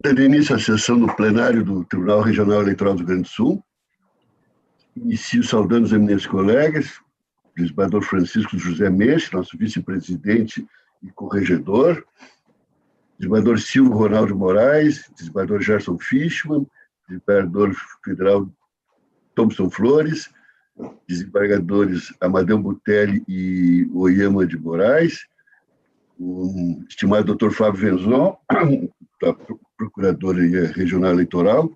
Dando início à sessão do plenário do Tribunal Regional Eleitoral do Rio Grande do Sul, inicio saudando os eminentes colegas, o desembargador Francisco José Mendes, nosso vice-presidente e corregedor, desembargador Silvio Ronaldo Moraes, desembargador Gerson Fischmann, desembargador federal Thompson Flores, desembargadores Amadeu Butelli e Oyama de Moraes, o estimado Dr. Flávio Venzon, da Procuradoria Regional Eleitoral,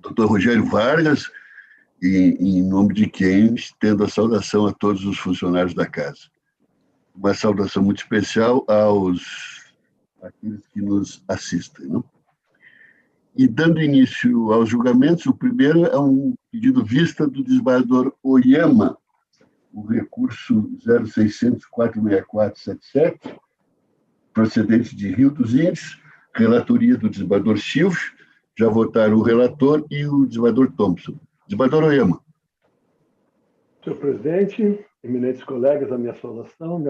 Dr. Rogério Vargas, e, em nome de quem estendo a saudação a todos os funcionários da casa. Uma saudação muito especial àqueles que nos assistem. Não? E dando início aos julgamentos, o primeiro é um pedido vista do desembargador Oyama, o recurso 0600-46477, procedente de Rio dos Índios, relatoria do desembargador Silvio, já votaram o relator e o desembargador Thompson. Desembargador Oyama. Senhor presidente, eminentes colegas, a minha saudação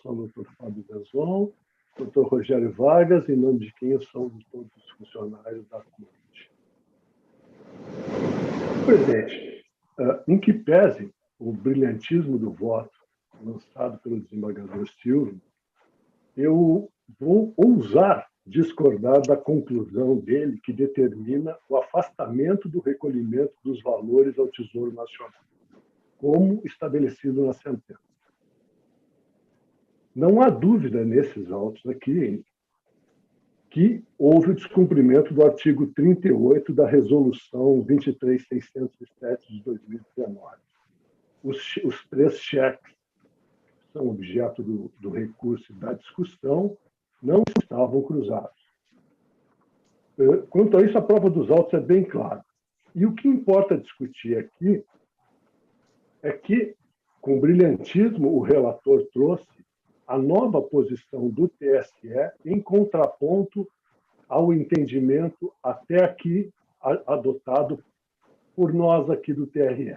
ao doutor Fábio Venzon, doutor Rogério Vargas, em nome de quem eu saúdo todos os funcionários da Corte. Presidente, em que pese o brilhantismo do voto lançado pelo desembargador Silvio, eu vou ousar discordar da conclusão dele que determina o afastamento do recolhimento dos valores ao Tesouro Nacional, como estabelecido na sentença. Não há dúvida nesses autos aqui que houve o descumprimento do artigo 38 da Resolução 23607 de 2019. Os três cheques que são objeto do recurso e da discussão não estavam cruzados. Quanto a isso, a prova dos autos é bem clara. E o que importa discutir aqui é que, com brilhantismo, o relator trouxe a nova posição do TSE em contraponto ao entendimento até aqui adotado por nós aqui do TRE.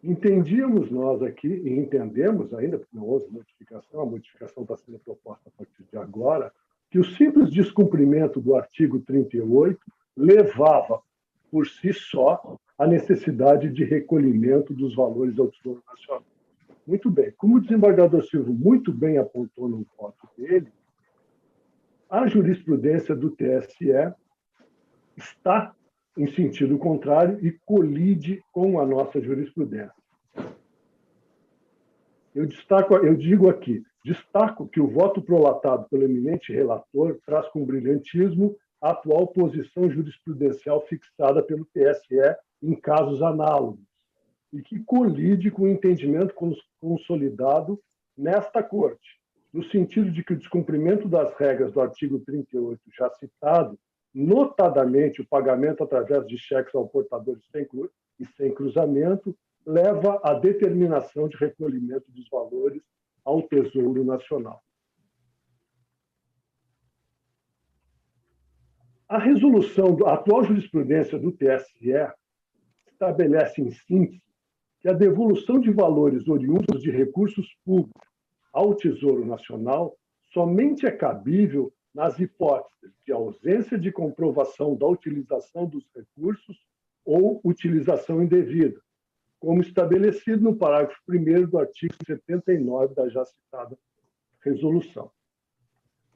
Entendíamos nós aqui, e entendemos ainda, porque não houve modificação, a modificação está sendo proposta a partir de agora, que o simples descumprimento do artigo 38 levava, por si só, a necessidade de recolhimento dos valores ao Tesouro Nacional. Muito bem. Como o desembargador Silvio muito bem apontou no voto dele, a jurisprudência do TSE está em sentido contrário e colide com a nossa jurisprudência. Eu destaco que o voto prolatado pelo eminente relator traz com brilhantismo a atual posição jurisprudencial fixada pelo TSE em casos análogos e que colide com o entendimento consolidado nesta Corte, no sentido de que o descumprimento das regras do artigo 38 já citado, notadamente o pagamento através de cheques ao portador sem cruzamento, leva à determinação de recolhimento dos valores ao Tesouro Nacional. A atual jurisprudência do TSE estabelece, em síntese, que a devolução de valores oriundos de recursos públicos ao Tesouro Nacional somente é cabível nas hipóteses de ausência de comprovação da utilização dos recursos ou utilização indevida, como estabelecido no parágrafo 1º do artigo 79 da já citada resolução.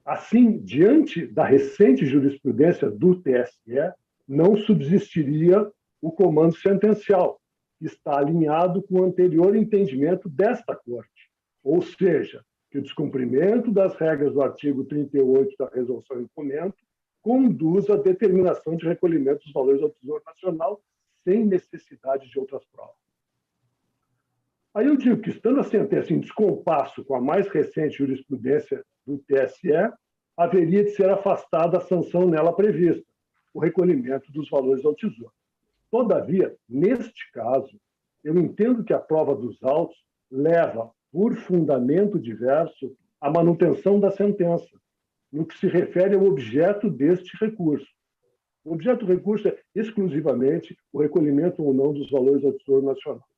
Assim, diante da recente jurisprudência do TSE, não subsistiria o comando sentencial, que está alinhado com o anterior entendimento desta Corte, ou seja, que o descumprimento das regras do artigo 38 da resolução em comento conduz à determinação de recolhimento dos valores ao Tesouro Nacional sem necessidade de outras provas. Aí eu digo que, estando a sentença em descompasso com a mais recente jurisprudência do TSE, haveria de ser afastada a sanção nela prevista, o recolhimento dos valores ao Tesouro. Todavia, neste caso, eu entendo que a prova dos autos leva, por fundamento diverso, à manutenção da sentença, no que se refere ao objeto deste recurso. O objeto do recurso é exclusivamente o recolhimento ou não dos valores ao Tesouro Nacional.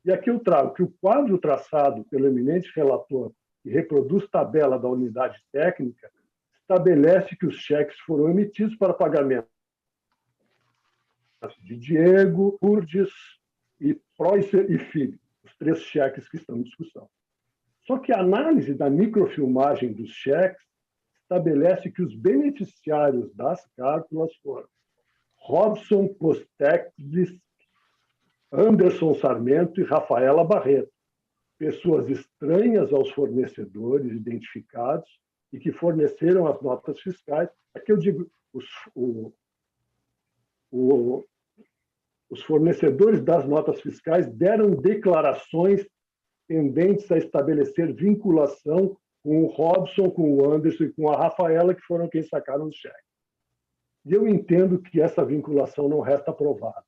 E aqui eu trago que o quadro traçado pelo eminente relator, que reproduz tabela da unidade técnica, estabelece que os cheques foram emitidos para pagamento de Diego, Urdes e Preußer e Filho, os 3 cheques que estão em discussão. Só que a análise da microfilmagem dos cheques estabelece que os beneficiários das cártulas foram Robson Kosteklis, Anderson Sarmento e Rafaela Barreto, pessoas estranhas aos fornecedores identificados e que forneceram as notas fiscais. Aqui eu digo, os fornecedores das notas fiscais deram declarações tendentes a estabelecer vinculação com o Robson, com o Anderson e com a Rafaela, que foram quem sacaram os cheques. E eu entendo que essa vinculação não resta provada.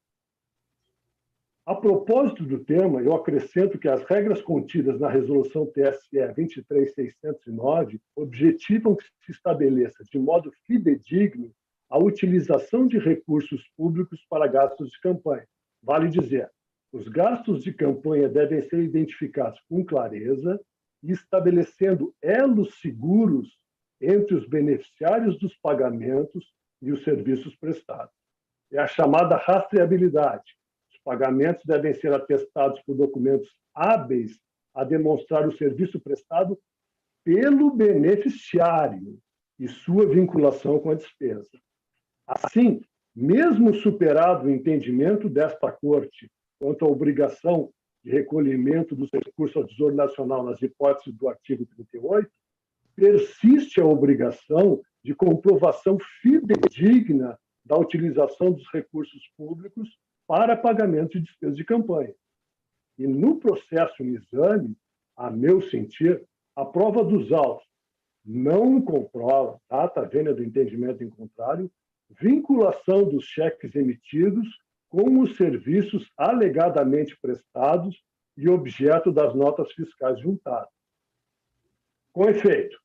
A propósito do tema, eu acrescento que as regras contidas na Resolução TSE 23609 objetivam que se estabeleça de modo fidedigno a utilização de recursos públicos para gastos de campanha. Vale dizer, os gastos de campanha devem ser identificados com clareza e estabelecendo elos seguros entre os beneficiários dos pagamentos e os serviços prestados. É a chamada rastreabilidade. Os pagamentos devem ser atestados por documentos hábeis a demonstrar o serviço prestado pelo beneficiário e sua vinculação com a despesa. Assim, mesmo superado o entendimento desta Corte quanto à obrigação de recolhimento dos recursos ao Tesouro Nacional nas hipóteses do artigo 38, persiste a obrigação de comprovação fidedigna da utilização dos recursos públicos para pagamento de despesas de campanha. E no processo em exame, a meu sentir, a prova dos autos não comprova, data vênia do entendimento em contrário, vinculação dos cheques emitidos com os serviços alegadamente prestados e objeto das notas fiscais juntadas. Com efeito,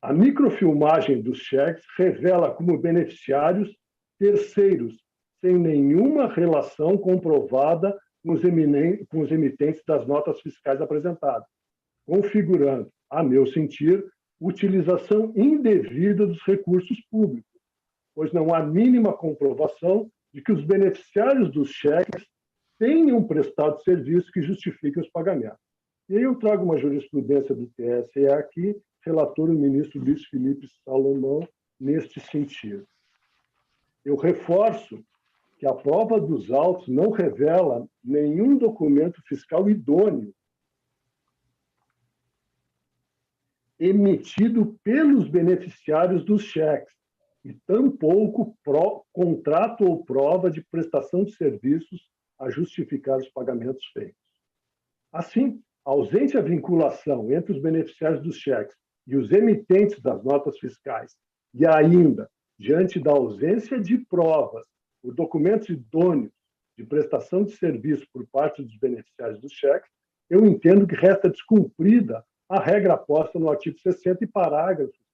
a microfilmagem dos cheques revela como beneficiários terceiros, sem nenhuma relação comprovada com os emitentes das notas fiscais apresentadas, configurando, a meu sentir, utilização indevida dos recursos públicos, pois não há mínima comprovação de que os beneficiários dos cheques tenham prestado serviço que justifique os pagamentos. E aí eu trago uma jurisprudência do TSE aqui, relator o ministro Luiz Felipe Salomão, neste sentido. Eu reforço que a prova dos autos não revela nenhum documento fiscal idôneo emitido pelos beneficiários dos cheques, e tampouco contrato ou prova de prestação de serviços a justificar os pagamentos feitos. Assim, ausente a vinculação entre os beneficiários dos cheques e os emitentes das notas fiscais, e ainda, diante da ausência de provas por documentos idôneos de prestação de serviço por parte dos beneficiários dos cheques, eu entendo que resta descumprida a regra posta no artigo 60 e parágrafo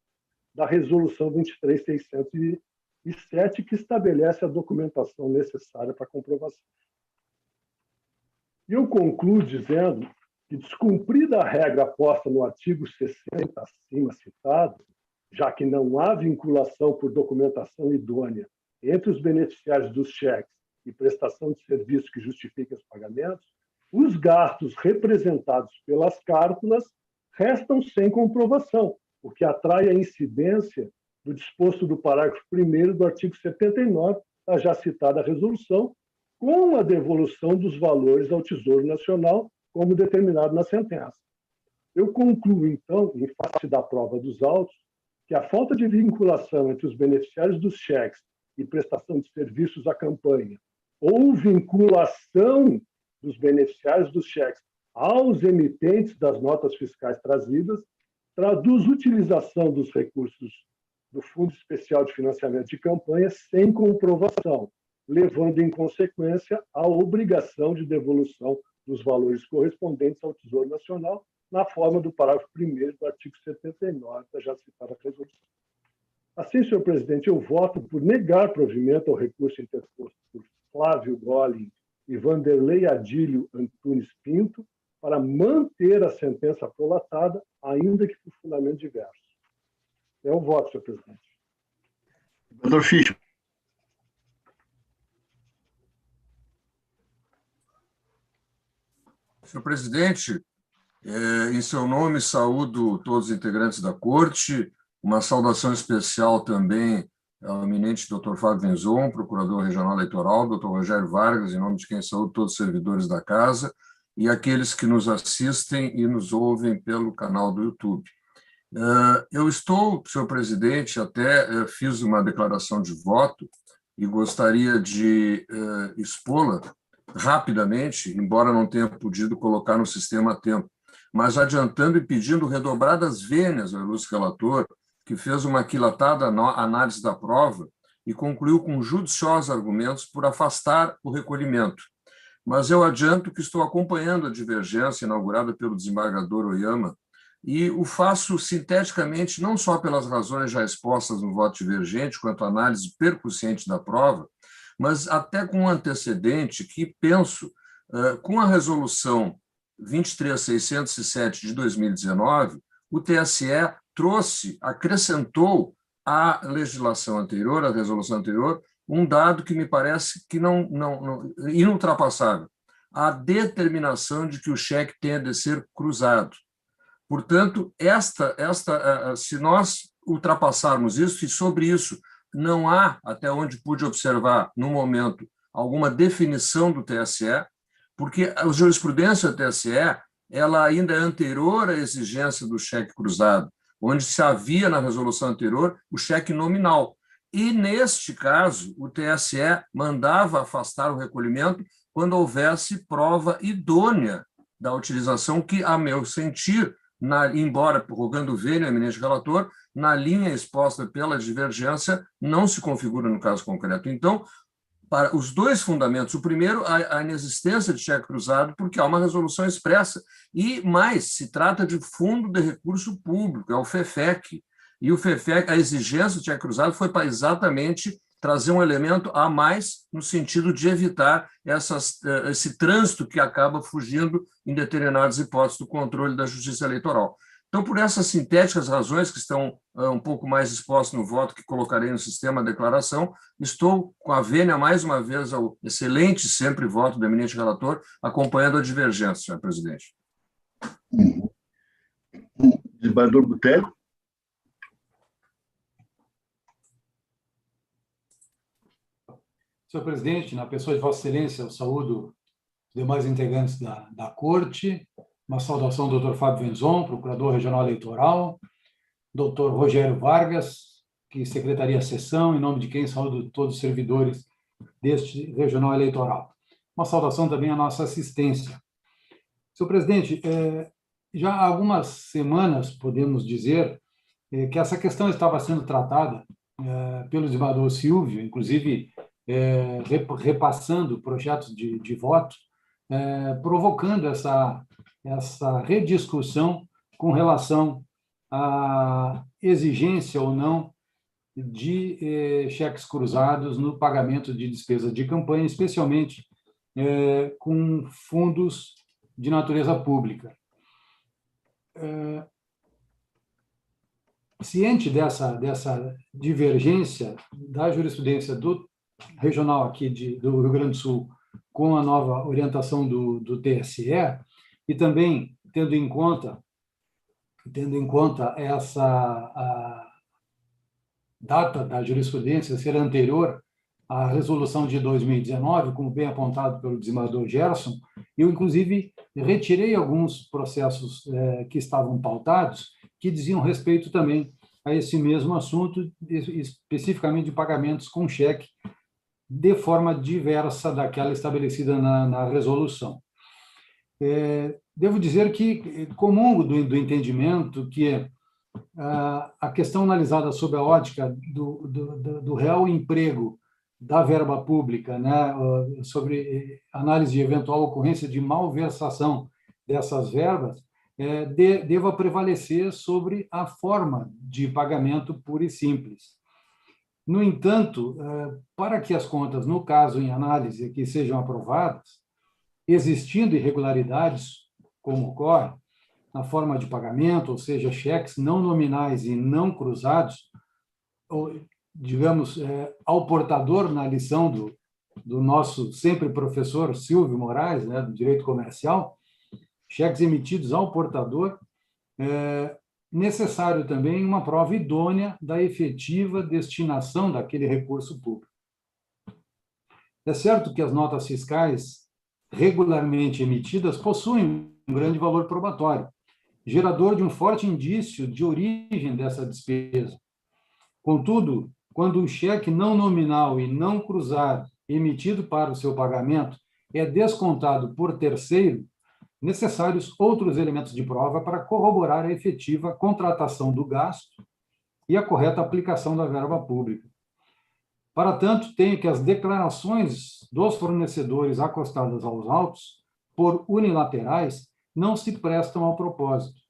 da Resolução 23607, que estabelece a documentação necessária para a comprovação. E eu concluo dizendo que, descumprida a regra posta no artigo 60, acima citado, já que não há vinculação por documentação idônea entre os beneficiários dos cheques e prestação de serviços que justifiquem os pagamentos, os gastos representados pelas cártulas restam sem comprovação, o que atrai a incidência do disposto do parágrafo 1º do artigo 79 da já citada resolução, com a devolução dos valores ao Tesouro Nacional, como determinado na sentença. Eu concluo, então, em face da prova dos autos, que a falta de vinculação entre os beneficiários dos cheques e prestação de serviços à campanha, ou vinculação dos beneficiários dos cheques aos emitentes das notas fiscais trazidas, traduz utilização dos recursos do Fundo Especial de Financiamento de Campanha sem comprovação, levando, em consequência, à obrigação de devolução dos valores correspondentes ao Tesouro Nacional, na forma do parágrafo 1º do artigo 79 da já citada resolução. Assim, senhor presidente, eu voto por negar provimento ao recurso interposto por Flávio Golling e Vanderlei Adílio Antunes Pinto para manter a sentença prolatada, ainda que por fundamento diverso. É o voto, senhor presidente. Desembargador Fischer. Senhor presidente, em seu nome, saúdo todos os integrantes da Corte, uma saudação especial também ao eminente Dr. Fábio Wenzon, procurador regional eleitoral, Dr. Rogério Vargas, em nome de quem saúdo todos os servidores da Casa, e aqueles que nos assistem e nos ouvem pelo canal do YouTube. Eu estou, senhor presidente, até fiz uma declaração de voto e gostaria de expô-la rapidamente, embora não tenha podido colocar no sistema a tempo, mas adiantando e pedindo redobradas vênias ao ilustre relator, que fez uma aquilatada análise da prova e concluiu com judiciosos argumentos por afastar o recolhimento. Mas eu adianto que estou acompanhando a divergência inaugurada pelo desembargador Oyama e o faço sinteticamente não só pelas razões já expostas no voto divergente, quanto à análise percussiente da prova, mas até com um antecedente que penso, com a resolução 23.607 de 2019, o TSE acrescentou à legislação anterior, à resolução anterior, um dado que me parece que não inultrapassável, a determinação de que o cheque tenha de ser cruzado. Portanto, se nós ultrapassarmos isso, e sobre isso não há, até onde pude observar, no momento, alguma definição do TSE, porque a jurisprudência do TSE ela ainda é anterior à exigência do cheque cruzado, onde se havia, na resolução anterior, o cheque nominal. E, neste caso, o TSE mandava afastar o recolhimento quando houvesse prova idônea da utilização, que, a meu sentir, embora rogando vênia, eminente relator, na linha exposta pela divergência, não se configura no caso concreto. Então, para os dois fundamentos, o primeiro, a inexistência de cheque cruzado, porque há uma resolução expressa, e mais, se trata de fundo de recurso público, é o FEFEC, e o FEFEC, a exigência de cheque cruzado foi para exatamente trazer um elemento a mais no sentido de evitar esse trânsito que acaba fugindo em determinadas hipóteses do controle da justiça eleitoral. Então, por essas sintéticas razões que estão um pouco mais expostas no voto que colocarei no sistema de declaração, estou com a vênia, mais uma vez, ao excelente sempre voto do eminente relator, acompanhando a divergência, senhor presidente. Desembargador Botelho. Senhor presidente, na pessoa de Vossa Excelência, eu saúdo os demais integrantes da Corte, uma saudação ao Dr. Fábio Wenzon, procurador regional eleitoral, Dr. Rogério Vargas, que secretaria a sessão, em nome de quem saúdo todos os servidores deste regional eleitoral. Uma saudação também à nossa assistência. Senhor presidente, já há algumas semanas, podemos dizer, que essa questão estava sendo tratada pelo desembargador Silvio, inclusive repassando projetos de voto, provocando essa rediscussão com relação à exigência ou não de cheques cruzados no pagamento de despesas de campanha, especialmente com fundos de natureza pública. Ciente dessa divergência da jurisprudência do regional aqui do Rio Grande do Sul com a nova orientação do TSE, e também tendo em conta essa a data da jurisprudência ser anterior à resolução de 2019, como bem apontado pelo desembargador Gerson, eu, inclusive, retirei alguns processos que estavam pautados, que diziam respeito também a esse mesmo assunto, especificamente de pagamentos com cheque, de forma diversa daquela estabelecida na resolução. Devo dizer que comungo do entendimento que a questão analisada sob a ótica do real emprego da verba pública, né, sobre análise de eventual ocorrência de malversação dessas verbas, deva prevalecer sobre a forma de pagamento pura e simples. No entanto, para que as contas, no caso em análise, aqui sejam aprovadas, existindo irregularidades, como ocorre, na forma de pagamento, ou seja, cheques não nominais e não cruzados, digamos, ao portador na lição do nosso sempre professor Silvio Moraes, né, do direito comercial, cheques emitidos ao portador, necessário também uma prova idônea da efetiva destinação daquele recurso público. É certo que as notas fiscais regularmente emitidas possuem um grande valor probatório, gerador de um forte indício de origem dessa despesa. Contudo, quando o cheque não nominal e não cruzado emitido para o seu pagamento é descontado por terceiro, necessários outros elementos de prova para corroborar a efetiva contratação do gasto e a correta aplicação da verba pública. Para tanto, tenho que as declarações dos fornecedores acostadas aos autos, por unilaterais, não se prestam ao propósito.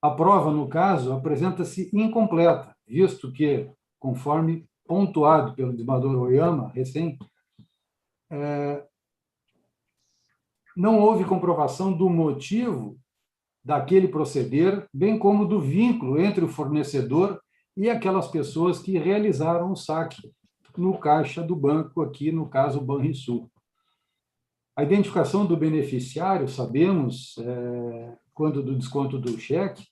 A prova, no caso, apresenta-se incompleta, visto que, conforme pontuado pelo desembargador Oyama, recém, não houve comprovação do motivo daquele proceder, bem como do vínculo entre o fornecedor e aquelas pessoas que realizaram o saque no caixa do banco, aqui no caso Banrisul. A identificação do beneficiário, sabemos, quando do desconto do cheque,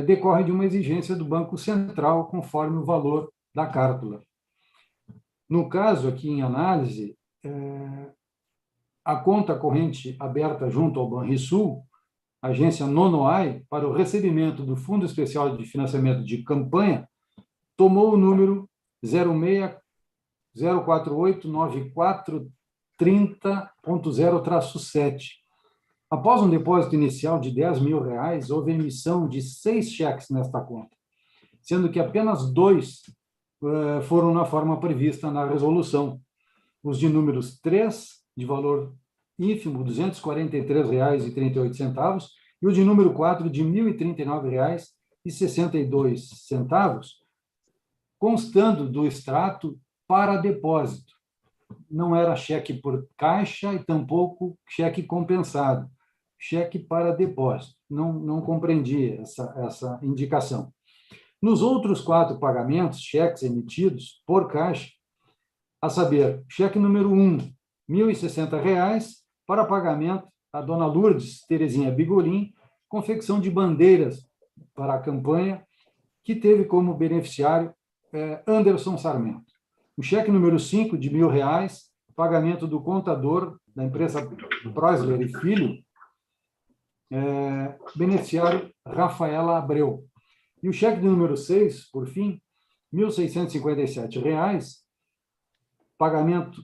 decorre de uma exigência do Banco Central, conforme o valor da cártula. No caso aqui em análise, a conta corrente aberta junto ao Banrisul, agência Nonoai, para o recebimento do Fundo Especial de Financiamento de Campanha, tomou o número 0689430.0-7. Após um depósito inicial de R$10.000, houve emissão de 6 cheques nesta conta, sendo que apenas 2 foram na forma prevista na resolução. Os de números 3, de valor ínfimo, R$ 243,38, e o de número 4, de R$ 1.039,62, constando do extrato para depósito. Não era cheque por caixa e tampouco cheque compensado. Cheque para depósito. Não compreendi essa indicação. Nos outros 4 pagamentos, cheques emitidos por caixa, a saber, cheque número 1, R$ 1.060, para pagamento a dona Lourdes Terezinha Bigolin, confecção de bandeiras para a campanha, que teve como beneficiário Anderson Sarmento. O cheque número 5, de R$ 1.000, pagamento do contador da empresa Preusler e Filho, beneficiário Rafaela Abreu. E o cheque número 6, por fim, R$ 1.657, pagamento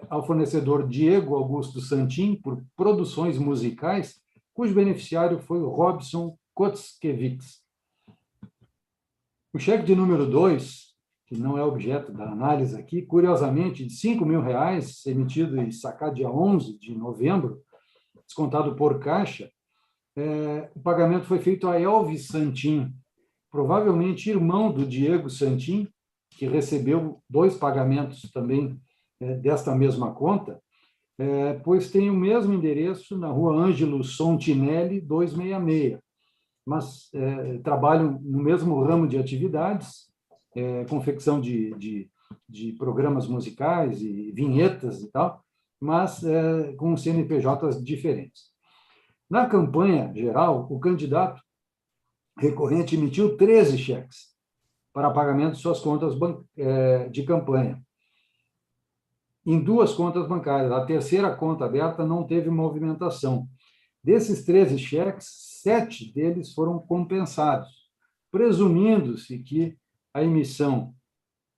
ao fornecedor Diego Augusto Santin por produções musicais, cujo beneficiário foi o Robson Kotzkiewicz. O cheque de número 2, que não é objeto da análise aqui, curiosamente, de R$ 5.000, emitido e sacado dia 11 de novembro, descontado por caixa, o pagamento foi feito a Elvis Santin, provavelmente irmão do Diego Santin, que recebeu 2 pagamentos também desta mesma conta, pois tem o mesmo endereço na rua Ângelo Sontinelli, 266, mas trabalham no mesmo ramo de atividades, confecção de programas musicais e vinhetas e tal, mas com CNPJs diferentes. Na campanha geral, o candidato recorrente emitiu 13 cheques para pagamento de suas contas de campanha, em 2 contas bancárias. A terceira conta aberta não teve movimentação. Desses 13 cheques, 7 deles foram compensados, presumindo-se que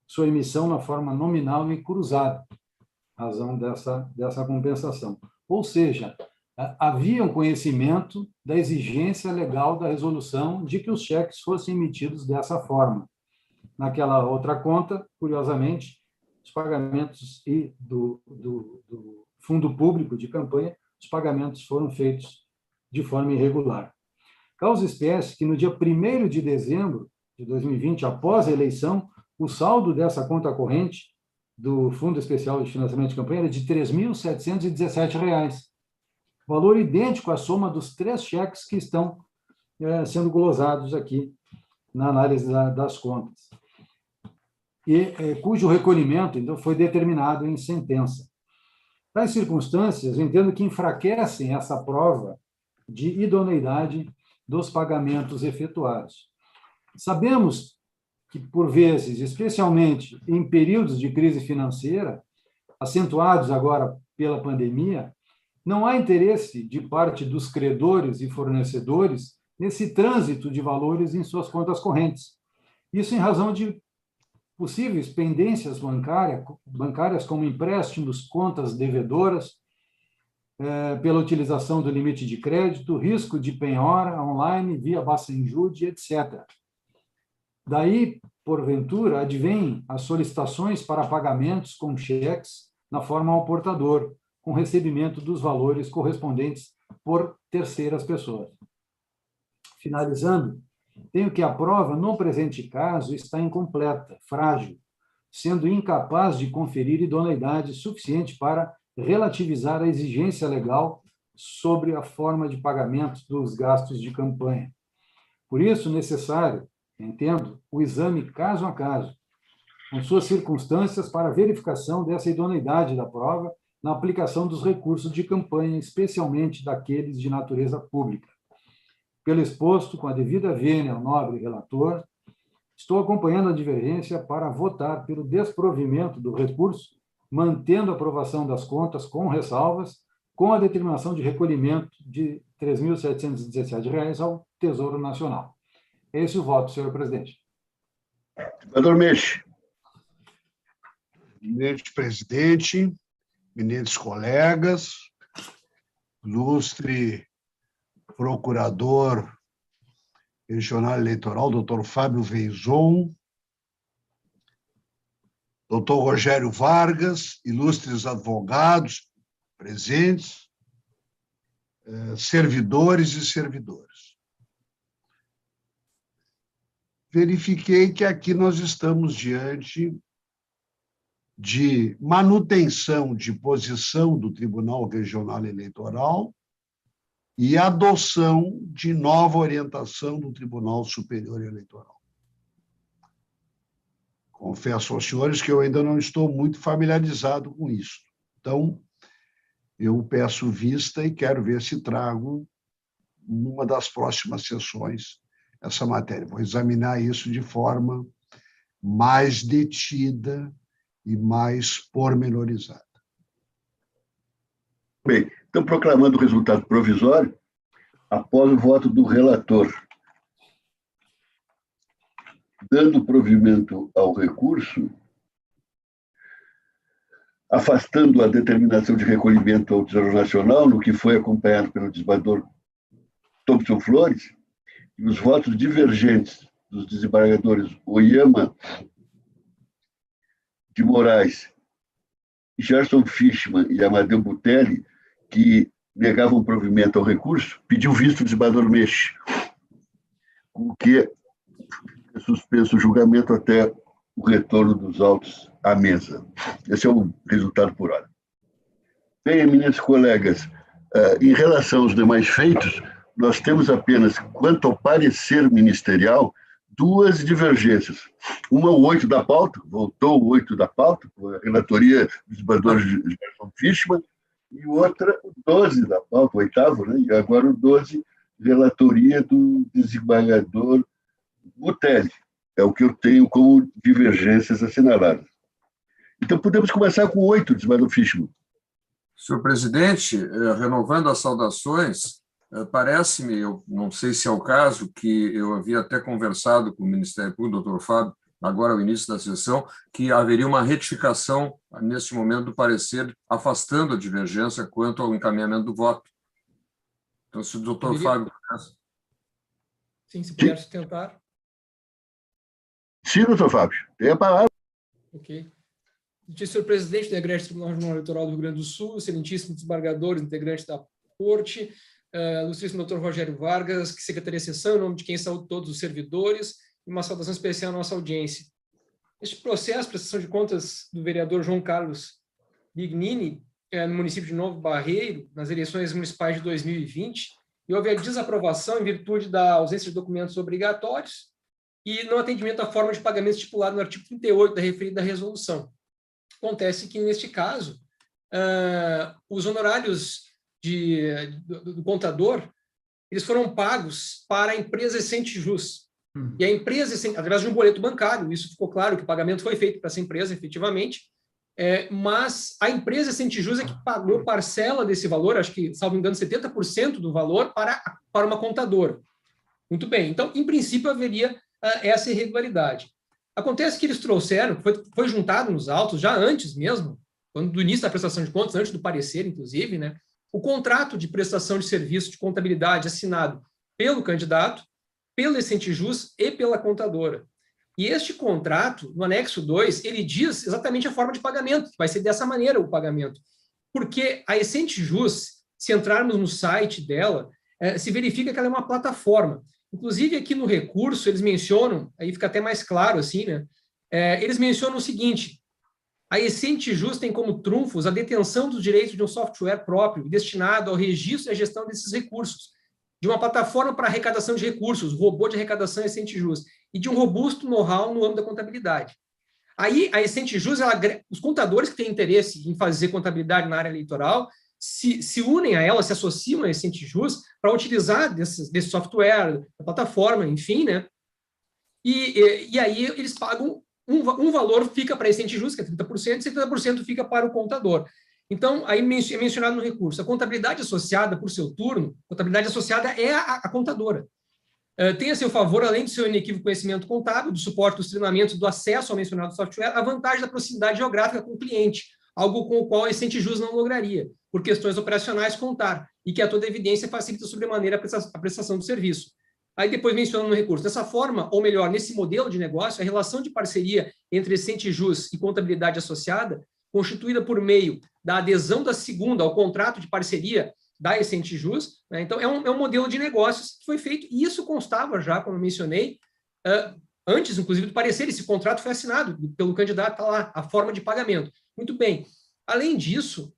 sua emissão na forma nominal e cruzada, razão dessa compensação. Ou seja, havia um conhecimento da exigência legal da resolução de que os cheques fossem emitidos dessa forma. Naquela outra conta, curiosamente, os pagamentos do fundo público de campanha, os pagamentos foram feitos de forma irregular. Causa espécie que no dia 1º de dezembro de 2020, após a eleição, o saldo dessa conta corrente do Fundo Especial de Financiamento de Campanha era de R$ 3.717, valor idêntico à soma dos 3 cheques que estão sendo glosados aqui na análise das contas. cujo recolhimento, então, foi determinado em sentença. Tais circunstâncias, eu entendo que enfraquecem essa prova de idoneidade dos pagamentos efetuados. Sabemos que, por vezes, especialmente em períodos de crise financeira, acentuados agora pela pandemia, não há interesse de parte dos credores e fornecedores nesse trânsito de valores em suas contas correntes. Isso em razão de possíveis pendências bancárias como empréstimos, contas devedoras, pela utilização do limite de crédito, risco de penhora online via Bacenjude, etc. Daí, porventura, advêm as solicitações para pagamentos com cheques na forma ao portador, com recebimento dos valores correspondentes por terceiras pessoas. Finalizando, tenho que a prova, no presente caso, está incompleta, frágil, sendo incapaz de conferir idoneidade suficiente para relativizar a exigência legal sobre a forma de pagamento dos gastos de campanha. Por isso, necessário, entendo, o exame caso a caso, com suas circunstâncias para verificação dessa idoneidade da prova na aplicação dos recursos de campanha, especialmente daqueles de natureza pública. Pelo exposto, com a devida vênia ao nobre relator, estou acompanhando a divergência para votar pelo desprovimento do recurso, mantendo a aprovação das contas com ressalvas, com a determinação de recolhimento de R$ 3.717 ao Tesouro Nacional. Esse é o voto, senhor presidente. Senador Meche. Eminente presidente, eminentes colegas, ilustre procurador regional eleitoral, doutor Fábio Veizon, doutor Rogério Vargas, ilustres advogados presentes, servidores e servidoras. Verifiquei que aqui nós estamos diante de manutenção de posição do Tribunal Regional Eleitoral e adoção de nova orientação do Tribunal Superior Eleitoral. Confesso aos senhores que eu ainda não estou muito familiarizado com isso. Então, eu peço vista e quero ver se trago, numa das próximas sessões, essa matéria. Vou examinar isso de forma mais detida e mais pormenorizada. Bem, então, proclamando o resultado provisório, após o voto do relator, dando provimento ao recurso, afastando a determinação de recolhimento ao Tesouro Nacional, no que foi acompanhado pelo desembargador Thompson Flores, e os votos divergentes dos desembargadores Oyama de Moraes, Gerson Fischmann e Amadeu Butelli, que negavam provimento ao recurso, pediu visto o desembargador Meche, com o que é suspenso o julgamento até o retorno dos autos à mesa. Esse é o resultado por hora. Bem, eminentes colegas, em relação aos demais feitos, nós temos apenas, quanto ao parecer ministerial, duas divergências. Uma, o 8 da pauta, voltou o 8 da pauta, a relatoria do desembargador Gerson Fischmann, e outra, o 12 da pauta, o 8º, né? E agora o 12, relatoria do desembargador Butelli. É o que eu tenho como divergências assinaladas. Então, podemos começar com o 8, desembargador Fischmann. Senhor presidente, renovando as saudações, parece-me, eu não sei se é o caso, que eu havia até conversado com o Ministério Público, doutor Fábio, agora ao início da sessão, que haveria uma retificação, neste momento, do parecer, afastando a divergência quanto ao encaminhamento do voto. Então, se o doutor Fábio... Sim, se puder sustentar. Sim, doutor Fábio, tem a palavra. Ok. Senhor presidente do Egrégio Tribunal Regional Eleitoral do Rio Grande do Sul, excelentíssimos desembargadores, integrantes da Corte, ilustríssimo doutor Rogério Vargas, que secretaria de sessão, em nome de quem saúdo todos os servidores, e uma saudação especial à nossa audiência. Este processo, prestação de contas do vereador João Carlos Bignini, no município de Novo Barreiro, nas eleições municipais de 2020, e houve a desaprovação em virtude da ausência de documentos obrigatórios e não atendimento à forma de pagamento estipulada no artigo 38 da referida resolução. Acontece que, neste caso, os honorários do contador, eles foram pagos para a empresa Essente Jus. E a empresa, através de um boleto bancário, isso ficou claro que o pagamento foi feito para essa empresa, efetivamente, mas a empresa Essente Jus é que pagou parcela desse valor, acho que, salvo engano, 70% do valor para uma contadora. Muito bem, então, em princípio, haveria essa irregularidade. Acontece que eles trouxeram, foi juntado nos autos, já antes mesmo, quando do início da prestação de contas, antes do parecer, inclusive, né, o contrato de prestação de serviço de contabilidade assinado pelo candidato, pelo Essente Jus e pela contadora. E este contrato, no anexo 2, ele diz exatamente a forma de pagamento, que vai ser dessa maneira o pagamento. Porque a Essente Jus, se entrarmos no site dela, se verifica que ela é uma plataforma. Inclusive, aqui no recurso, eles mencionam, aí fica até mais claro assim, né? Eles mencionam o seguinte: a Essente Jus tem como trunfos a detenção dos direitos de um software próprio destinado ao registro e à gestão desses recursos, de uma plataforma para arrecadação de recursos, robô de arrecadação Essente Jus, e de um robusto know-how no âmbito da contabilidade. Aí, a Essente Jus, os contadores que têm interesse em fazer contabilidade na área eleitoral se unem a ela, se associam a Essente Jus para utilizar desse software, da plataforma, enfim, né? E aí eles pagam um valor, fica para a Essente Jus, que é 30%, e 70% fica para o contador. Então, aí é mencionado no recurso, a contabilidade associada, por seu turno, contabilidade associada é a contadora. Tem a seu favor, além do seu inequívoco conhecimento contábil, do suporte dos treinamentos, do acesso ao mencionado software, a vantagem da proximidade geográfica com o cliente, algo com o qual a Essente Jus não lograria, por questões operacionais contar, e que a toda evidência facilita sobremaneira a prestação do serviço. Aí depois menciona no recurso, dessa forma, ou melhor, nesse modelo de negócio, a relação de parceria entre Essente Jus e contabilidade associada, constituída por meio da adesão da segunda ao contrato de parceria da Essente Jus, né? Então, é um modelo de negócios que foi feito, e isso constava já, como eu mencionei, antes, inclusive, do parecer, esse contrato foi assinado pelo candidato, está lá, a forma de pagamento. Muito bem. Além disso,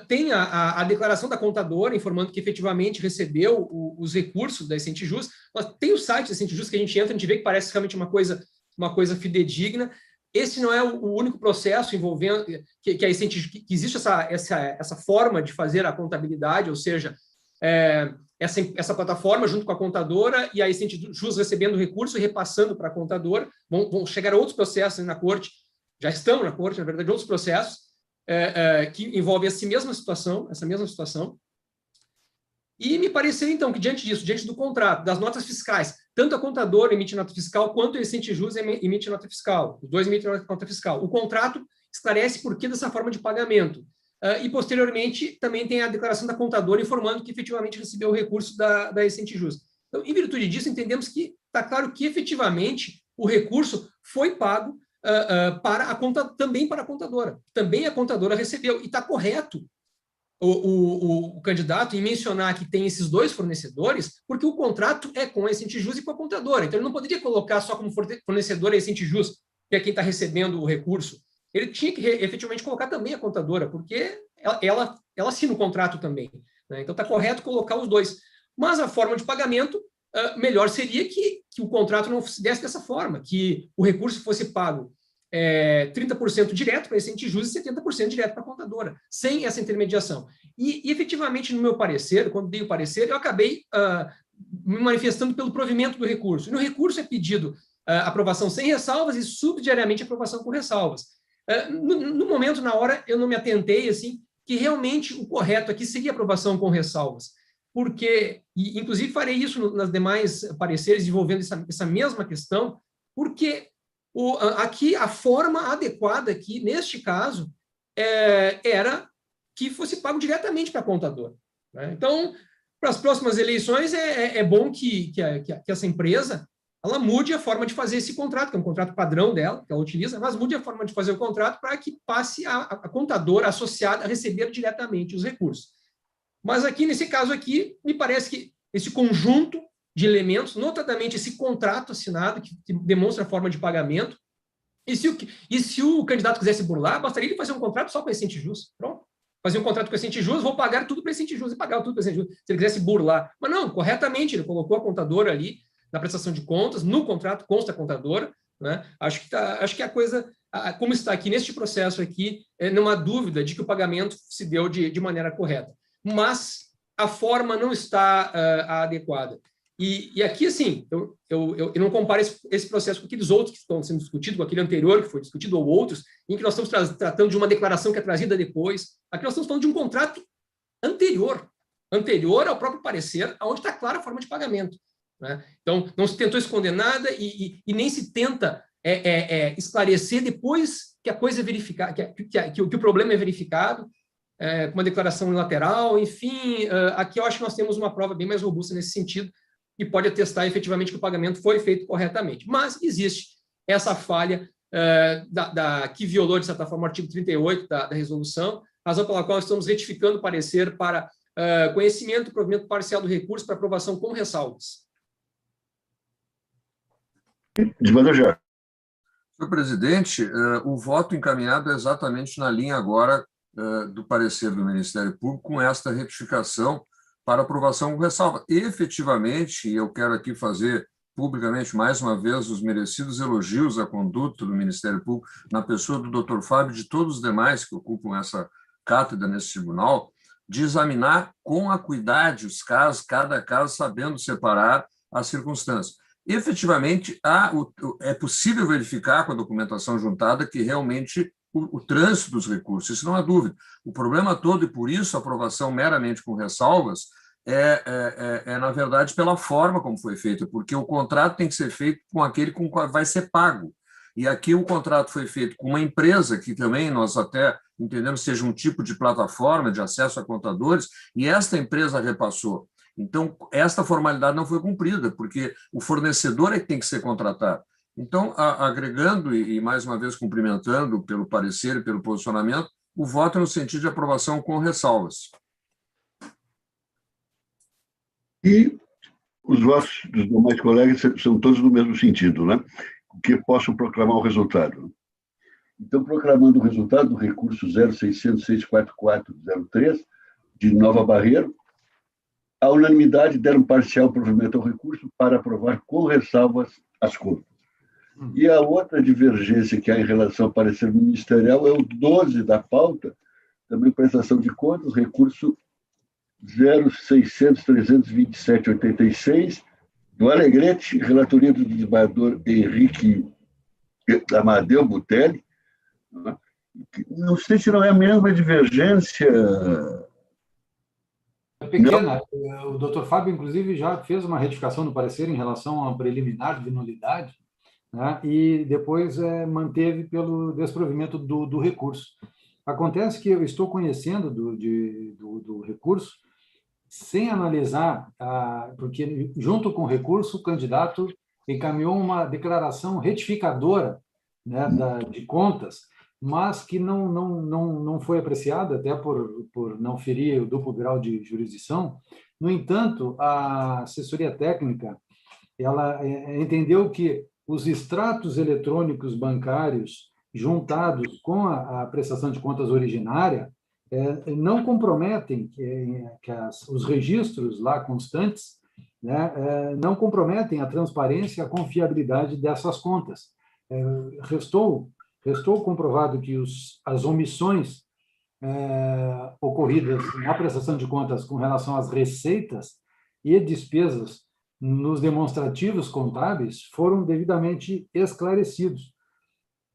tem a declaração da contadora informando que efetivamente recebeu os recursos da Essente Jus. Tem o site da Essente Jus que a gente entra, a gente vê que parece realmente uma coisa fidedigna. Esse não é o único processo envolvendo que a Essente Jus, que existe essa forma de fazer a contabilidade, ou seja, essa plataforma junto com a contadora e a Essente Jus recebendo o recurso e repassando para a contadora. Vão chegar outros processos na corte, já estão na corte, na verdade, outros processos que envolvem essa mesma situação. E me pareceu, então, que diante disso, diante do contrato, das notas fiscais, tanto a contadora emite nota fiscal, quanto a Essente Jus emite nota fiscal. Os dois emitem nota fiscal. O contrato esclarece por que dessa forma de pagamento. E, posteriormente, também tem a declaração da contadora informando que efetivamente recebeu o recurso da Essente Jus. Então, em virtude disso, entendemos que está claro que, efetivamente, o recurso foi pago também para a contadora. Também a contadora recebeu. E está correto o candidato em mencionar que tem esses dois fornecedores, porque o contrato é com a Essente Jus e com a contadora. Então, ele não poderia colocar só como fornecedor a Essente Jus, que é quem está recebendo o recurso. Ele tinha que efetivamente colocar também a contadora, porque ela assina o contrato também, né? Então, está correto colocar os dois. Mas a forma de pagamento, melhor seria que o contrato não se desse dessa forma, que o recurso fosse pago 30% direto para a Essente Jus e 70% direto para a contadora, sem essa intermediação. E, efetivamente, no meu parecer, quando dei o parecer, eu acabei me manifestando pelo provimento do recurso. E no recurso é pedido aprovação sem ressalvas e, subsidiariamente, aprovação com ressalvas. No momento, na hora, eu não me atentei, assim, que realmente o correto aqui seria aprovação com ressalvas, porque, e, inclusive, farei isso nas demais pareceres envolvendo essa mesma questão, porque aqui a forma adequada aqui, neste caso, era que fosse pago diretamente para a contadora, né? Então, para as próximas eleições, é bom que essa empresa ela mude a forma de fazer esse contrato, que é um contrato padrão dela, que ela utiliza, mas mude a forma de fazer o contrato para que passe a contadora associada a receber diretamente os recursos. Mas aqui, nesse caso aqui, me parece que esse conjunto de elementos, notadamente esse contrato assinado, que demonstra a forma de pagamento, e se o candidato quisesse burlar, bastaria ele fazer um contrato só com a Essente Jus. Pronto. Fazer um contrato com a Essente Jus, vou pagar tudo para a Essente Jus, e pagar tudo para a Essente Jus, se ele quisesse burlar. Mas não, corretamente, ele colocou a contadora ali, na prestação de contas, no contrato consta a contadora, né? Acho que a coisa, como está aqui neste processo aqui, não há dúvida de que o pagamento se deu de maneira correta. Mas a forma não está adequada. E aqui, assim, eu não comparo esse processo com aqueles outros que estão sendo discutidos, com aquele anterior que foi discutido, ou outros, em que nós estamos tratando de uma declaração que é trazida depois. Aqui nós estamos falando de um contrato anterior ao próprio parecer, onde está clara a forma de pagamento, né? Então, não se tentou esconder nada e nem se tenta esclarecer depois que a coisa é verificada, que o problema é verificado, com uma declaração unilateral, enfim. Aqui eu acho que nós temos uma prova bem mais robusta nesse sentido e pode atestar efetivamente que o pagamento foi feito corretamente. Mas existe essa falha que violou, de certa forma, o artigo 38 da resolução, razão pela qual estamos retificando o parecer para conhecimento e provimento parcial do recurso para aprovação com ressalvas. Desembargador Gerson. Senhor presidente, o voto encaminhado é exatamente na linha agora do parecer do Ministério Público, com esta retificação para aprovação com ressalva. Efetivamente, e eu quero aqui fazer publicamente, mais uma vez, os merecidos elogios à conduta do Ministério Público, na pessoa do Dr. Fábio e de todos os demais que ocupam essa cátedra nesse tribunal, de examinar com acuidade os casos, cada caso, sabendo separar as circunstâncias. Efetivamente, é possível verificar com a documentação juntada que realmente o trânsito dos recursos, isso não há dúvida. O problema todo, e por isso a aprovação meramente com ressalvas, na verdade, pela forma como foi feita, porque o contrato tem que ser feito com aquele com qual vai ser pago. E aqui o contrato foi feito com uma empresa, que também nós até entendemos seja um tipo de plataforma de acesso a contadores, e esta empresa repassou. Então, esta formalidade não foi cumprida, porque o fornecedor é que tem que ser contratado. Então, agregando e, mais uma vez, cumprimentando pelo parecer e pelo posicionamento, o voto é no sentido de aprovação com ressalvas. E os votos dos demais colegas são todos no mesmo sentido, né? Que possam proclamar o resultado. Então, proclamando o resultado do recurso 0600-644-03, de Nova Barreiro, a unanimidade deram parcial provimento ao recurso para aprovar com ressalvas as contas. E a outra divergência que há em relação ao parecer ministerial é o 12 da pauta, também prestação de contas, recurso 0600-327-86, do Alegrete, relatoria do desembargador Henrique Amadeu Butelli. Não sei se não é a mesma divergência. É pequena. Não. O doutor Fábio, inclusive, já fez uma retificação no parecer em relação ao preliminar de nulidade, né, e depois manteve pelo desprovimento do recurso. Acontece que eu estou conhecendo do recurso sem analisar, porque junto com o recurso o candidato encaminhou uma declaração retificadora, né, de contas, mas que não foi apreciada, até por não ferir o duplo grau de jurisdição. No entanto, a assessoria técnica ela entendeu que os extratos eletrônicos bancários juntados com a prestação de contas originária não comprometem, os registros lá constantes, né, não comprometem a transparência e a confiabilidade dessas contas. Restou comprovado que as omissões ocorridas na prestação de contas com relação às receitas e despesas nos demonstrativos contábeis foram devidamente esclarecidos.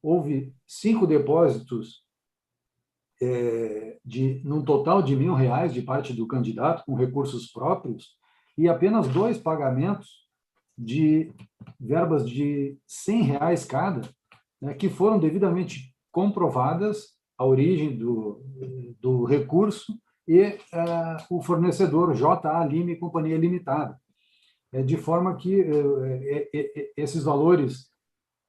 Houve 5 depósitos num total de R$1.000 de parte do candidato com recursos próprios e apenas 2 pagamentos de verbas de R$100 cada, né, que foram devidamente comprovadas a origem do recurso e o fornecedor J.A. Lima e Companhia Limitada. De forma que esses valores,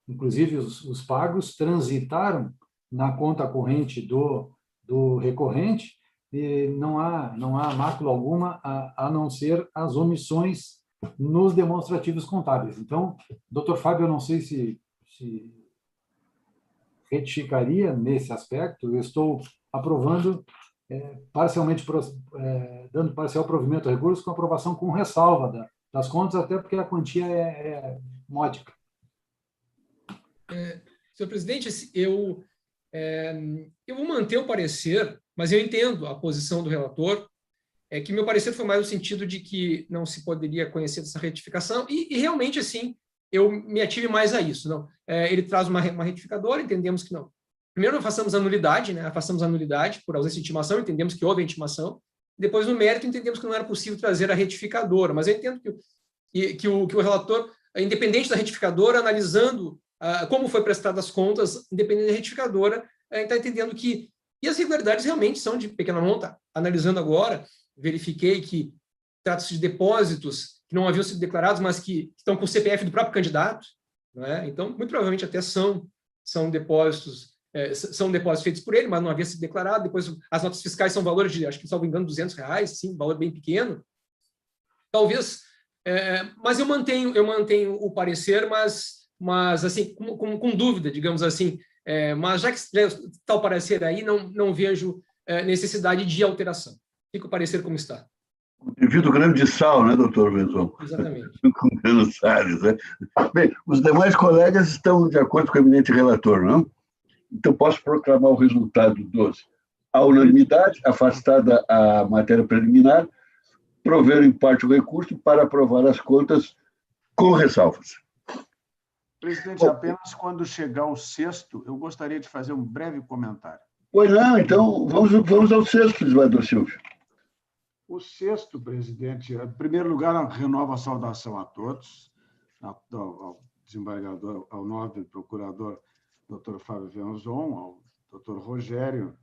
inclusive os pagos, transitaram na conta corrente do recorrente e não há mácula alguma a não ser as omissões nos demonstrativos contábeis. Então, doutor Fábio, eu não sei se retificaria nesse aspecto. Eu estou aprovando parcialmente, dando parcial provimento ao recurso com aprovação com ressalva das contas, até porque a quantia é módica. Senhor presidente, eu vou manter o parecer, mas eu entendo a posição do relator, que meu parecer foi mais no sentido de que não se poderia conhecer dessa retificação, e realmente, assim, eu me ative mais a isso. Não. Ele traz uma retificadora, entendemos que não. Primeiro, afastamos a nulidade, né? Afastamos a nulidade por ausência de intimação, entendemos que houve a intimação. Depois, no mérito, entendemos que não era possível trazer a retificadora, mas eu entendo que o relator, independente da retificadora, analisando como foi prestadas as contas, independente da retificadora, está entendendo que... E as irregularidades realmente são de pequena monta. Analisando agora, verifiquei que trata-se de depósitos que não haviam sido declarados, mas que estão com o CPF do próprio candidato, não é? Então, muito provavelmente até são depósitos feitos por ele, mas não havia sido declarado. Depois, as notas fiscais são valores de, acho que, salvo engano, R$200, sim, valor bem pequeno. Talvez, mas eu mantenho o parecer, mas assim, com dúvida, digamos assim. Mas já que está o parecer aí, não vejo necessidade de alteração. Fica o parecer como está. Devido ao grande de sal, né, doutor Wenzon? Exatamente. Com Gano Salles, né? Bem, os demais colegas estão de acordo com o eminente relator, não? Então, posso proclamar o resultado dos. A unanimidade, afastada a matéria preliminar, proveram em parte o recurso para aprovar as contas com ressalvas. Presidente, apenas quando chegar o sexto, eu gostaria de fazer um breve comentário. Pois não, então vamos ao sexto, desembargador Silvio. O sexto, presidente, em primeiro lugar, renovo a saudação a todos, ao desembargador, ao nobre procurador, doutor Fábio Wenzon, ao doutor Rogério,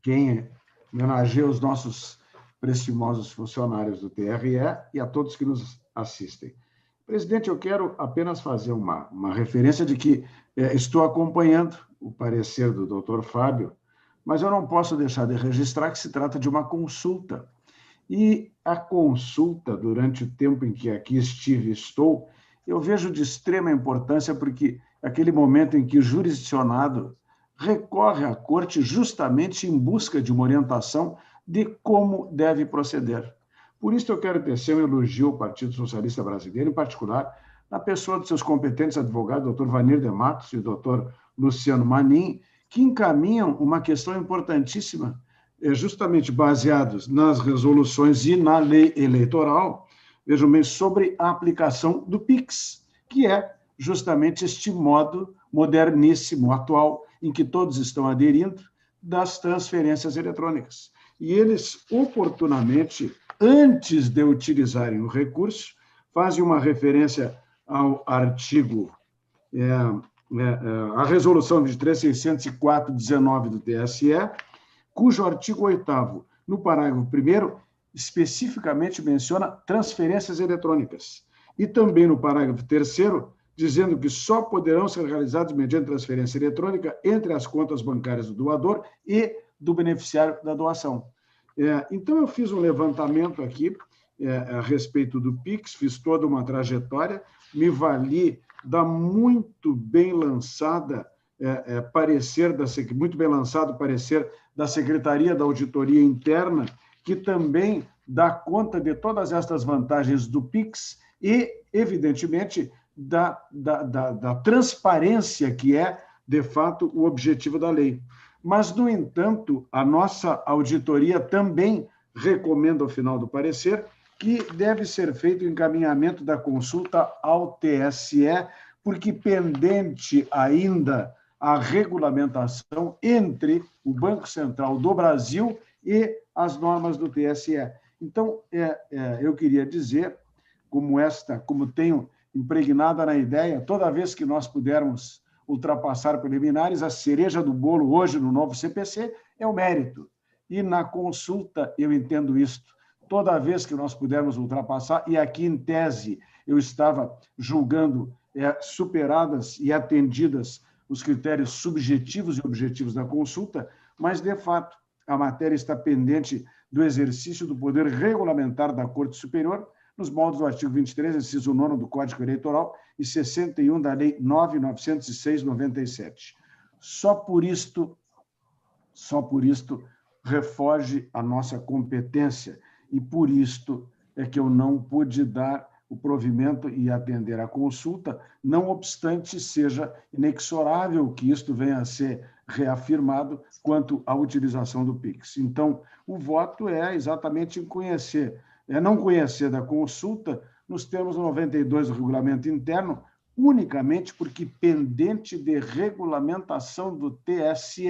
quem homenageia os nossos preciosos funcionários do TRE e a todos que nos assistem. Presidente, eu quero apenas fazer uma referência de que estou acompanhando o parecer do doutor Fábio, mas eu não posso deixar de registrar que se trata de uma consulta. E a consulta, durante o tempo em que aqui estou, eu vejo de extrema importância, porque é aquele momento em que o jurisdicionado recorre à corte justamente em busca de uma orientação de como deve proceder. Por isso, eu quero tecer um elogio ao Partido Socialista Brasileiro, em particular, na pessoa dos seus competentes advogados, doutor Vanir de Matos e o doutor Luciano Manin, que encaminham uma questão importantíssima, justamente baseados nas resoluções e na lei eleitoral, vejam bem, sobre a aplicação do PIX, que é justamente este modo moderníssimo, atual, em que todos estão aderindo, das transferências eletrônicas. E eles, oportunamente, antes de utilizarem o recurso, fazem uma referência ao artigo, a resolução 23.604/19 do TSE, cujo artigo 8º, no parágrafo 1º, especificamente menciona transferências eletrônicas. E também no parágrafo 3º, dizendo que só poderão ser realizados mediante transferência eletrônica entre as contas bancárias do doador e do beneficiário da doação. Então, eu fiz um levantamento aqui a respeito do PIX, fiz toda uma trajetória, me vali da muito bem lançada parecer da Secretaria da Auditoria Interna, que também dá conta de todas estas vantagens do PIX e, evidentemente, da transparência que é, de fato, o objetivo da lei. Mas, no entanto, a nossa auditoria também recomenda, ao final do parecer, que deve ser feito o encaminhamento da consulta ao TSE, porque pendente ainda a regulamentação entre o Banco Central do Brasil e as normas do TSE. Então, eu queria dizer, como tenho impregnada na ideia, toda vez que nós pudermos ultrapassar preliminares, a cereja do bolo hoje no novo CPC é o mérito. E na consulta eu entendo isto. Toda vez que nós pudermos ultrapassar, e aqui em tese eu estava julgando superadas e atendidas os critérios subjetivos e objetivos da consulta, mas, de fato, a matéria está pendente do exercício do poder regulamentar da Corte Superior, nos moldes do artigo 23, inciso 9 do Código Eleitoral e 61 da Lei 9.906/97. Só por isto refoge a nossa competência e, por isto, é que eu não pude dar o provimento e atender à consulta, não obstante seja inexorável que isto venha a ser reafirmado quanto à utilização do PIX. Então, o voto é exatamente em conhecer, é não conhecer da consulta nos termos 92 do regulamento interno, unicamente porque pendente de regulamentação do TSE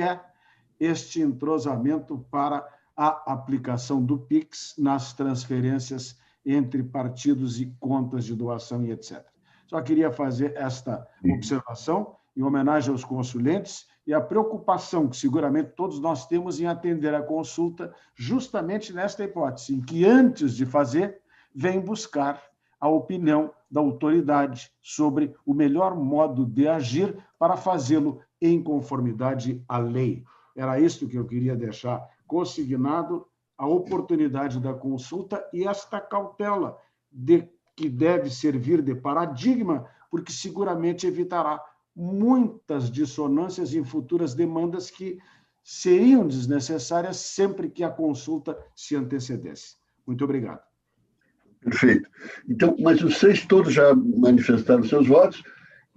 este entrosamento para a aplicação do PIX nas transferências entre partidos e contas de doação e etc. Só queria fazer esta observação em homenagem aos consulentes e a preocupação que seguramente todos nós temos em atender a consulta justamente nesta hipótese, em que antes de fazer, vem buscar a opinião da autoridade sobre o melhor modo de agir para fazê-lo em conformidade à lei. Era isto que eu queria deixar consignado, a oportunidade da consulta e esta cautela que deve servir de paradigma, porque seguramente evitará muitas dissonâncias em futuras demandas que seriam desnecessárias sempre que a consulta se antecedesse. Muito obrigado. Perfeito. Então, mas os 6 todos já manifestaram seus votos.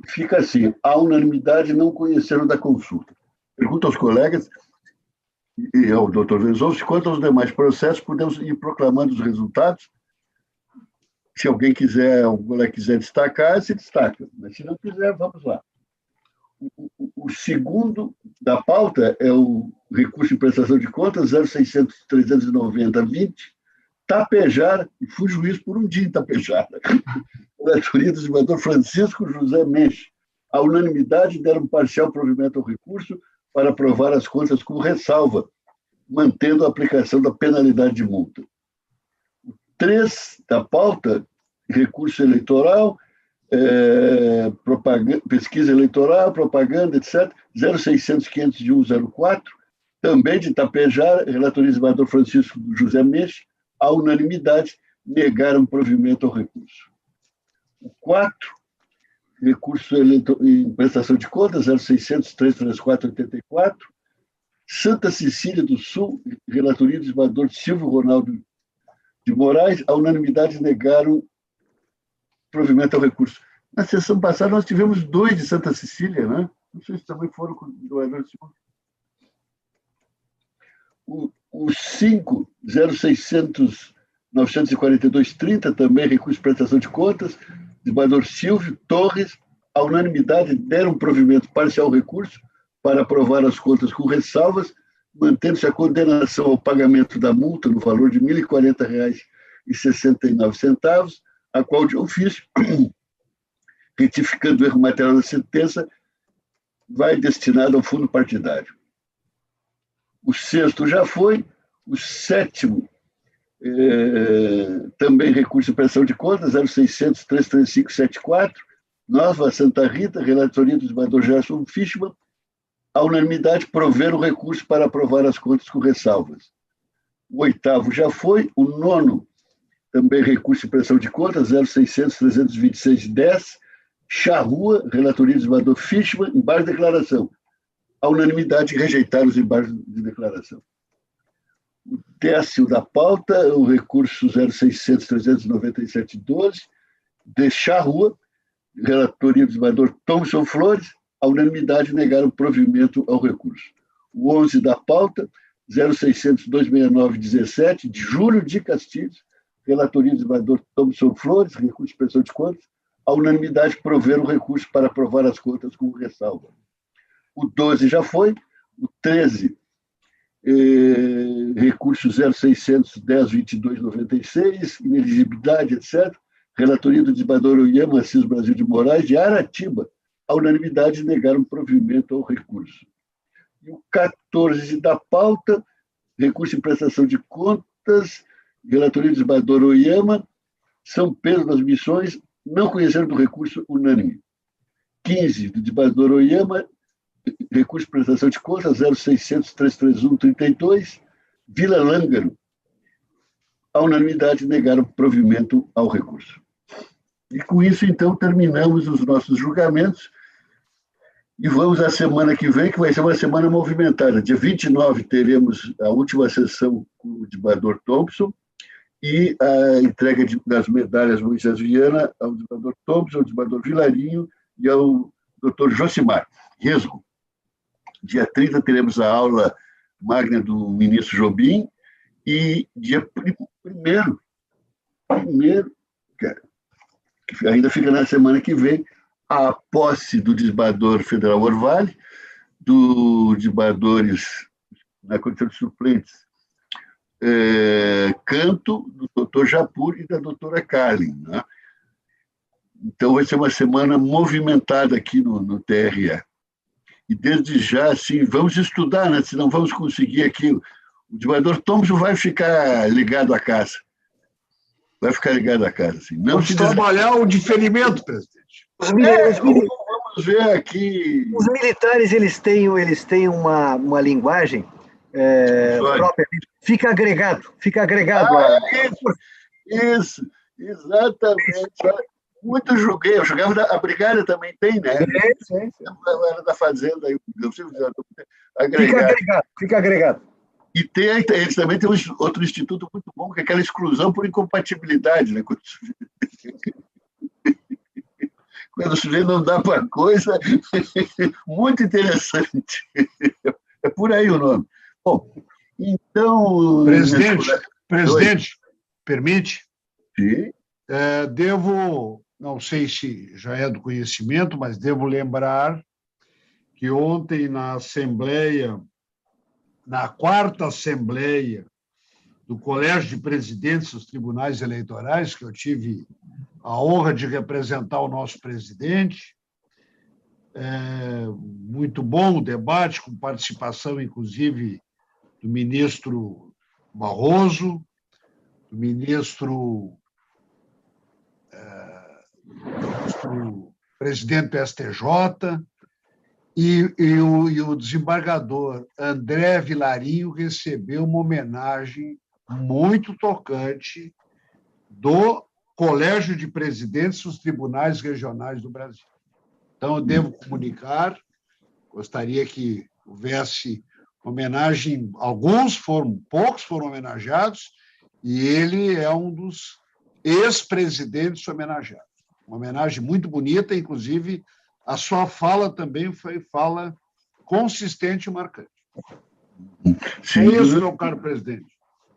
Fica assim, a unanimidade não conheceram da consulta. Pergunto aos colegas e ao Dr. Venceslau, quanto aos demais processos, podemos ir proclamando os resultados. Se alguém quiser, algum colega quiser destacar, se destaca. Mas se não quiser, vamos lá. O segundo da pauta é o recurso de prestação de contas 0600-390-20, Tapejar, e fui juiz por um dia em Tapejar, relatoria do desembargador Francisco José Menche. A unanimidade deram parcial provimento ao recurso para aprovar as contas com ressalva, mantendo a aplicação da penalidade de multa. 3 da pauta, recurso eleitoral, pesquisa eleitoral, propaganda, etc., 0600-501-04, também de Tapejar, relatoria do desembargador Francisco José Menche, a unanimidade negaram provimento ao recurso. O 4, recurso em prestação de contas, 0600-334-84, Santa Cecília do Sul, relatoria do desembargador Silvio Ronaldo de Moraes, a unanimidade negaram provimento ao recurso. Na sessão passada, nós tivemos 2 de Santa Cecília, né? Não sei se também foram com o desembargador Silvio. O 5, 0600-942-30, também recurso de prestação de contas, desembargador Silvio Torres, a unanimidade deram provimento parcial ao recurso para aprovar as contas com ressalvas, mantendo-se a condenação ao pagamento da multa no valor de R$ 1.040,69, a qual de ofício, retificando o erro material da sentença, vai destinado ao fundo partidário. O 6º já foi, o 7º também recurso de prestação de contas, 0600-335-74, Nova Santa Rita, relatoria do desembargador Gerson Fischmann, a unanimidade prover o recurso para aprovar as contas com ressalvas. O 8º já foi, o 9º também recurso de prestação de contas, 0600-326-10, Charrua, relatoria do desembargador Fischmann, embaixo de declaração. A unanimidade rejeitar os embargos de declaração. O 10º da pauta, o recurso 0600-397-12, de Charrua, relatoria do desembargador Thomson Flores, a unanimidade negaram provimento ao recurso. O 11 da pauta, 0600-269-17, de Júlio de Castilhos, relatoria do desembargador Thomson Flores, recurso de prestação de contas, a unanimidade proveram o recurso para aprovar as contas com ressalva. O 12 já foi, o 13, recurso 0600-10-22-96, ineligibilidade, etc., relatoria do desembargador Oyama Assis Brasil de Moraes, de Aratiba, a unanimidade negaram provimento ao recurso. E o 14 da pauta, recurso em prestação de contas, relatoria do desembargador Oyama, São Pedro das Missões, não conheceram do recurso unânime. 15, do desembargador Oyama, recurso de prestação de contas, 0600-331-32, Vila Lângaro, a unanimidade negaram provimento ao recurso. E com isso, então, terminamos os nossos julgamentos e vamos à semana que vem, que vai ser uma semana movimentada. Dia 29 teremos a última sessão com o desembargador Thompson e a entrega das medalhas Moisés Viana ao desembargador Thompson, ao desembargador Vilarinho e ao doutor Josimar Resgo. Dia 30 teremos a aula magna do ministro Jobim e dia 1º, que ainda fica na semana que vem, a posse do desembargador federal Orvalli, dos desembargadores na condição de suplentes Canto, do doutor Japur e da doutora Carlin, né? Então, vai ser uma semana movimentada aqui no TRE. E, desde já, assim, vamos estudar, né? Senão vamos conseguir aquilo. O desembargador Thompson vai ficar ligado à casa. Vai ficar ligado à casa. Assim. Não vamos trabalhar o diferimento, presidente. Vamos ver aqui... Os militares, eles têm uma linguagem própria. Fica agregado. Isso, exatamente. Muito joguei. Eu jogava, a Brigada também tem, né? Sim. Era da Fazenda. Fica agregado. E eles também têm outro instituto muito bom, que é aquela exclusão por incompatibilidade, né? Quando o sujeito não dá para coisa, muito interessante. É por aí o nome. Bom, então... Presidente, permite? Sim. Devo, não sei se já é do conhecimento, mas devo lembrar que ontem na Assembleia, na 4ª Assembleia do Colégio de Presidentes dos Tribunais Eleitorais, que eu tive a honra de representar o nosso presidente, muito bom o debate, com participação, inclusive, do ministro Barroso, do ministro presidente do STJ, e o desembargador André Vilarinho recebeu uma homenagem muito tocante do Colégio de Presidentes dos Tribunais Regionais do Brasil. Então, eu devo comunicar, gostaria que houvesse homenagem, poucos foram homenageados, e ele é um dos ex-presidentes homenageados. Uma homenagem muito bonita, inclusive a sua fala também foi fala consistente e marcante. É isso, meu caro presidente.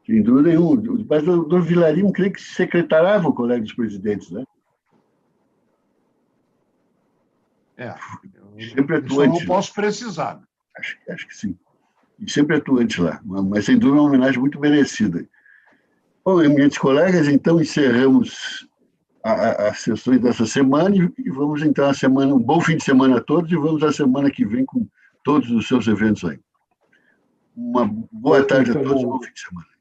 Sem dúvida nenhuma. Mas o doutor Vilarinho, creio que secretariava o Colégio dos Presidentes, né? Sempre atuante. Eu não posso precisar. Acho que sim. E sempre atuante lá. Mas, sem dúvida, uma homenagem muito merecida. Bom, eminentes colegas, então encerramos as sessões dessa semana e vamos, então, um bom fim de semana a todos e vamos à semana que vem com todos os seus eventos aí. Uma boa tarde a todos e um bom fim de semana.